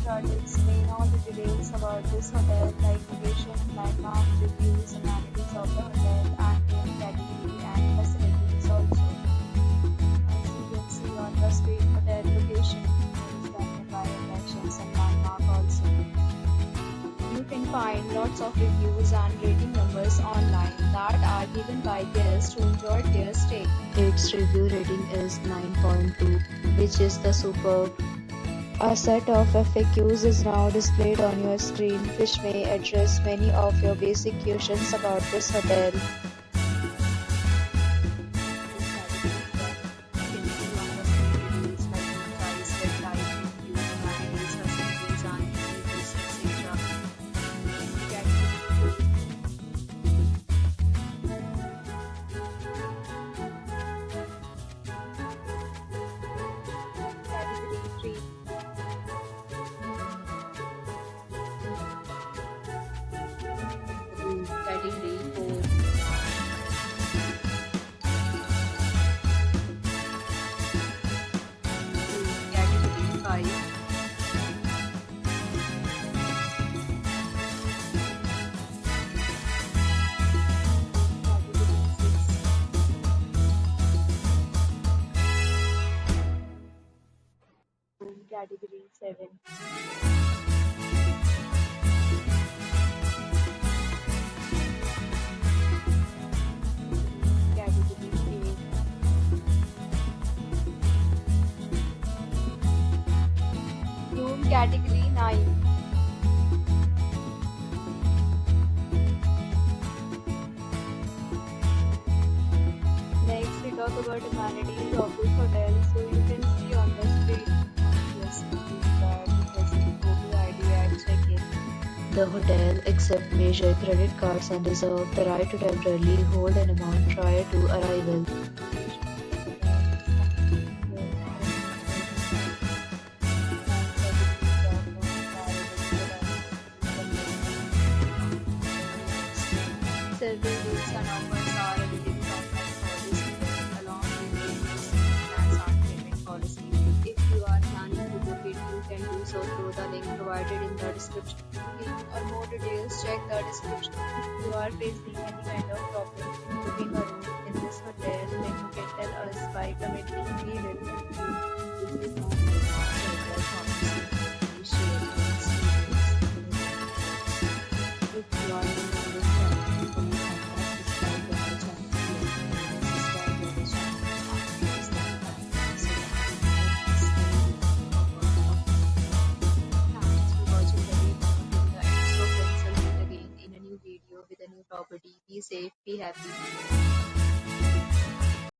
start to explain all the details about this hotel, like location, landmark, reviews, amenities of the hotel, and room category and facilities also. As you can see on the screen, hotel location is the nearby attractions and landmark also. You can find lots of reviews and rating numbers online that are given by guests who enjoyed their stay. Its review rating is 9.2, which is the superb. A set of FAQs is now displayed on your screen, which may address many of your basic questions about this hotel. Category 4. Category 5. Category 7. Category 8. Room category 9. Next, we talk about amenities of this hotel. So you can see on the screen, yes, that it has a photo ID at check-in. The hotel accepts major credit cards and reserves the right to temporarily hold an amount prior to arrival. Several routes and offers are available online for this hotel, along with various plans and payment policy. If you are planning to book it, you can do so through the link provided in the description. For more details, check the description. If you are facing any kind of problem in booking a room in this hotel, then you can tell us by commenting. We will help you. If you found this hotel promising, please share your experience. If you are new to this channel, please subscribe to our channel. Subscribe to the channel and press the bell icon so that you can stay informed. Thanks for watching the video till the end. So friends, will meet again in a new video with a new property. Be safe, be happy.